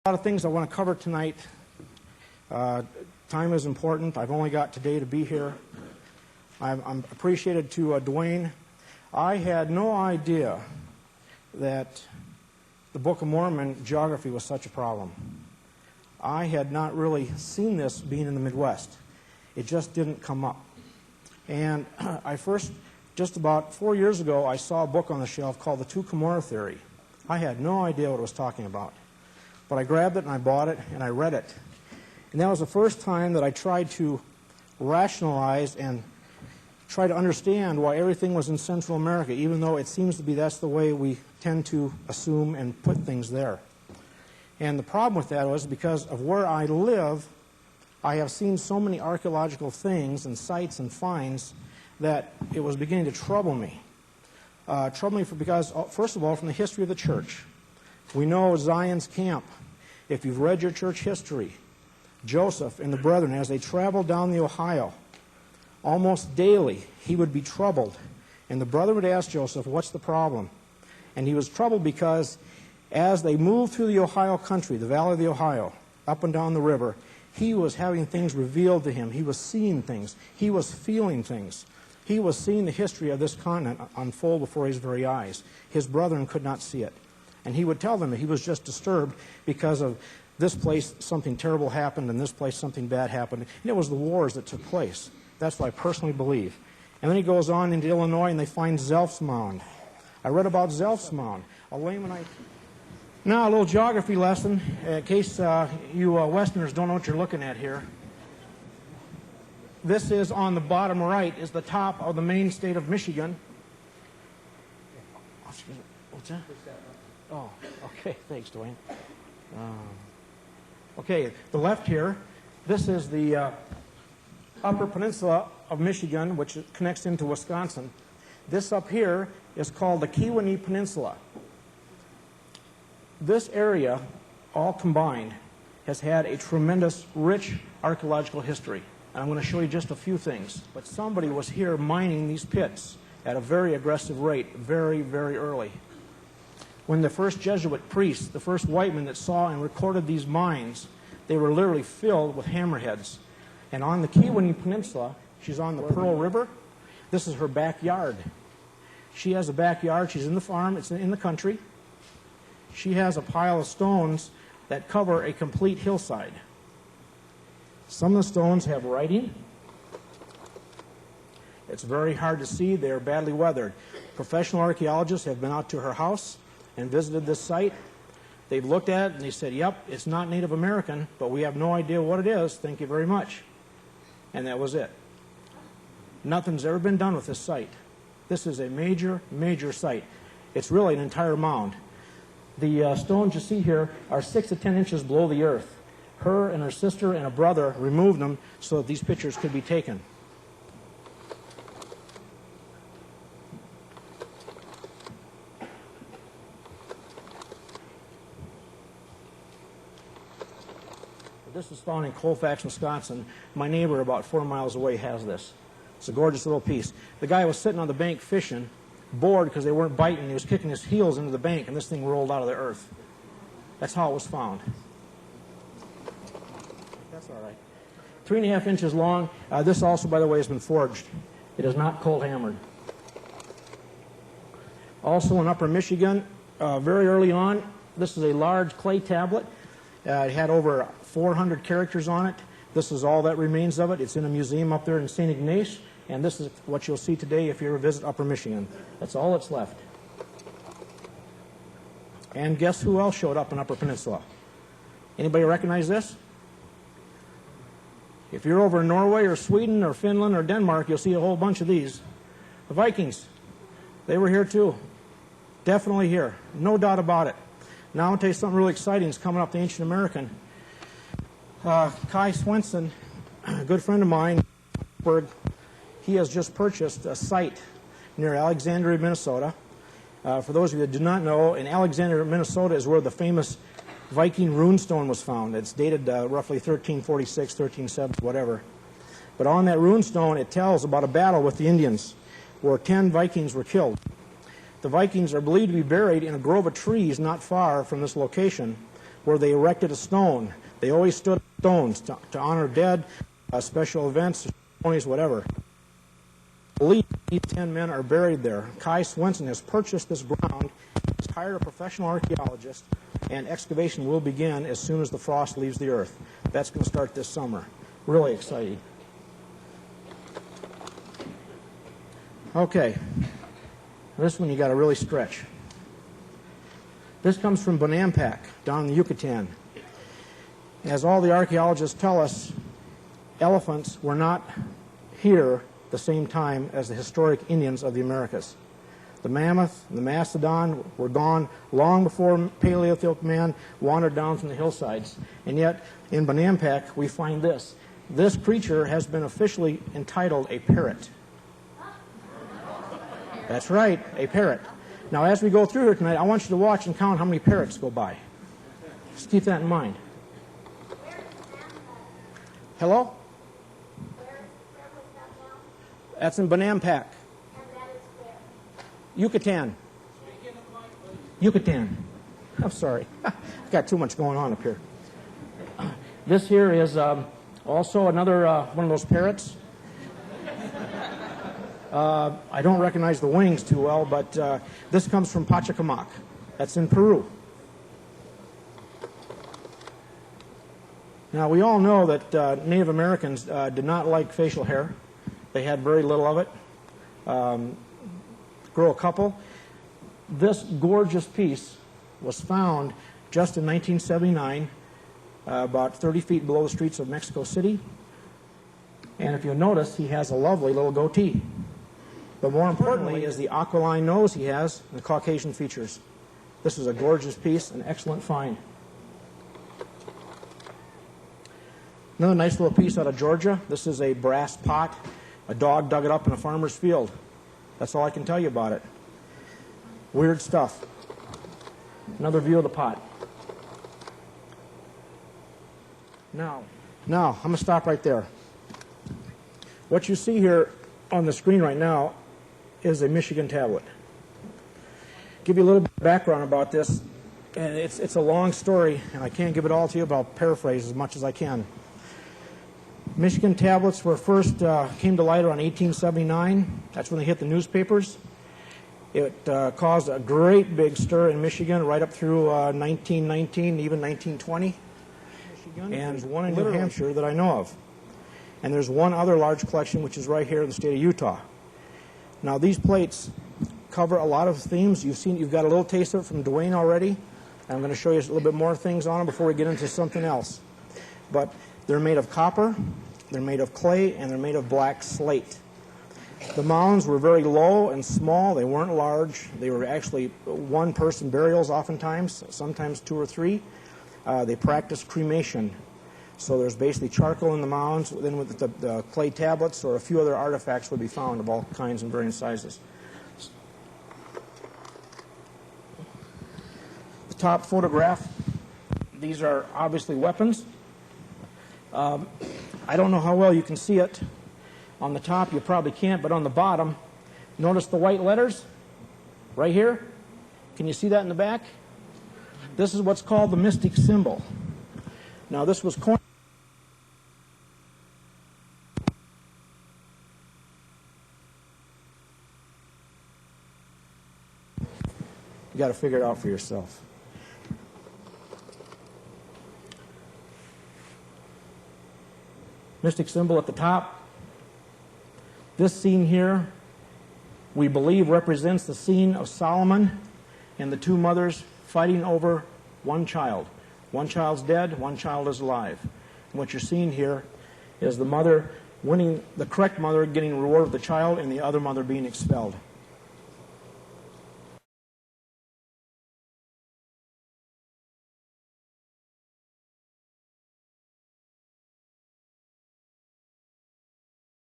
A lot of things I want to cover tonight. Time is important. I've only got today to be here. I'm appreciated to Dwayne. I had no idea that the Book of Mormon geography was such a problem. I had not really seen this being in the Midwest. It just didn't come up. And I first, just about 4 years ago, I saw a book on the shelf called the Two Kumara Theory. I had no idea what it was talking about. But I grabbed it and I bought it and I read it. And that was the first time that I tried to rationalize and try to understand why everything was in Central America, even though it seems to be that's the way we tend to assume and put things there. And the problem with that was because of where I live, I have seen so many archaeological things and sites and finds that it was beginning to trouble me. Because, first of all, from the history of the church. We know Zion's camp. If you've read your church history, Joseph and the brethren, as they traveled down the Ohio, almost daily he would be troubled. And the brother would ask Joseph, what's the problem? And he was troubled because as they moved through the Ohio country, the valley of the Ohio, up and down the river, he was having things revealed to him. He was seeing things. He was feeling things. He was seeing the history of this continent unfold before his very eyes. His brethren could not see it. And he would tell them that he was just disturbed because of this place something terrible happened and this place something bad happened. And it was the wars that took place. That's what I personally believe. And then he goes on into Illinois and they find Zelf's Mound. I read about Zelf's Mound. Now a little geography lesson in case you Westerners don't know what you're looking at here. This is on the bottom right is the top of the main state of Michigan. What's that? Oh, okay. Thanks, Dwayne. Okay, the left here, this is the upper peninsula of Michigan, which connects into Wisconsin. This up here is called the Kewanee Peninsula. This area, all combined, has had a tremendous, rich archaeological history. And I'm going to show you just a few things. But somebody was here mining these pits at a very aggressive rate, very, very early. When the first Jesuit priests, the first white men that saw and recorded these mines, they were literally filled with hammerheads. And on the Kewanee Peninsula, she's on the Pearl River. This is her backyard. She has a backyard. She's in the farm. It's in the country. She has a pile of stones that cover a complete hillside. Some of the stones have writing. It's very hard to see. They are badly weathered. Professional archaeologists have been out to her house and visited this site. They've looked at it and they said, yep, it's not Native American, but we have no idea what it is. Thank you very much. And that was it. Nothing's ever been done with this site. This is a major, major site. It's really an entire mound. The stones you see here are 6 to 10 inches below the earth. Her and her sister and a brother removed them so that these pictures could be taken. This is found in Colfax, Wisconsin. My neighbor about 4 miles away has this. It's a gorgeous little piece. The guy was sitting on the bank fishing, bored because they weren't biting. He was kicking his heels into the bank, and this thing rolled out of the earth. That's how it was found. That's all right. 3.5 inches long. This also, by the way, has been forged. It is not cold hammered. Also in Upper Michigan, very early on, this is a large clay tablet. It had over 400 characters on it. This is all that remains of it. It's in a museum up there in St. Ignace, and this is what you'll see today if you ever visit Upper Michigan. That's all that's left. And guess who else showed up in Upper Peninsula? Anybody recognize this? If you're over in Norway or Sweden or Finland or Denmark, you'll see a whole bunch of these. The Vikings, they were here too. Definitely here. No doubt about it. Now I'll tell you something really exciting is coming up the Ancient American. Kai Swenson, a good friend of mine, he has just purchased a site near Alexandria, Minnesota. For those of you that do not know, in Alexandria, Minnesota is where the famous Viking rune stone was found. It's dated roughly 1346, 1370, whatever. But on that rune stone, it tells about a battle with the Indians where 10 Vikings were killed. The Vikings are believed to be buried in a grove of trees not far from this location. where they erected a stone. They always stood on stones to honor dead, special events, ceremonies, whatever. I believe these 10 men are buried there. Kai Swenson has purchased this ground. He's hired a professional archaeologist, and excavation will begin as soon as the frost leaves the earth. That's going to start this summer. Really exciting. Okay. This one you got to really stretch. This comes from Bonampak, down in the Yucatan. As all the archaeologists tell us, elephants were not here the same time as the historic Indians of the Americas. The mammoth and the mastodon were gone long before Paleolithic man wandered down from the hillsides. And yet, in Bonampak, we find this. This creature has been officially entitled a parrot. That's right, a parrot. Now, as we go through here tonight, I want you to watch and count how many parrots go by. Just keep that in mind. Hello? That's in Bonampak. Yucatan. Yucatan. I'm sorry. I've got too much going on up here. This here is also another one of those parrots. I don't recognize the wings too well, but this comes from Pachacamac. That's in Peru. Now, we all know that Native Americans did not like facial hair. They had very little of it. Grow a couple. This gorgeous piece was found just in 1979, about 30 feet below the streets of Mexico City. And if you'll notice, he has a lovely little goatee. But more importantly is the aquiline nose he has and the Caucasian features. This is a gorgeous piece, an excellent find. Another nice little piece out of Georgia. This is a brass pot. A dog dug it up in a farmer's field. That's all I can tell you about it. Weird stuff. Another view of the pot. Now, I'm going to stop right there. What you see here on the screen right now is a Michigan tablet. Give you a little bit of background about this. And it's a long story, and I can't give it all to you, but I'll paraphrase as much as I can. Michigan tablets were first came to light around 1879. That's when they hit the newspapers. It caused a great big stir in Michigan right up through 1919, even 1920. And there's one in New Hampshire that I know of. And there's one other large collection which is right here in the state of Utah. Now, these plates cover a lot of themes. You've got a little taste of it from Dwayne already. I'm going to show you a little bit more things on them before we get into something else. But they're made of copper, they're made of clay, and they're made of black slate. The mounds were very low and small. They weren't large. They were actually one-person burials oftentimes, sometimes two or three. They practiced cremation. So there's basically charcoal in the mounds. Then with the clay tablets or a few other artifacts would be found of all kinds and varying sizes. The top photograph, these are obviously weapons. I don't know how well you can see it. On the top, you probably can't, but on the bottom, notice the white letters right here? Can you see that in the back? This is what's called the mystic symbol. Now, this was coined. You got to figure it out for yourself. Mystic symbol at the top. This scene here, we believe, represents the scene of Solomon and the two mothers fighting over one child. One child's dead, one child is alive. And what you're seeing here is the mother winning, the correct mother getting reward of the child, and the other mother being expelled.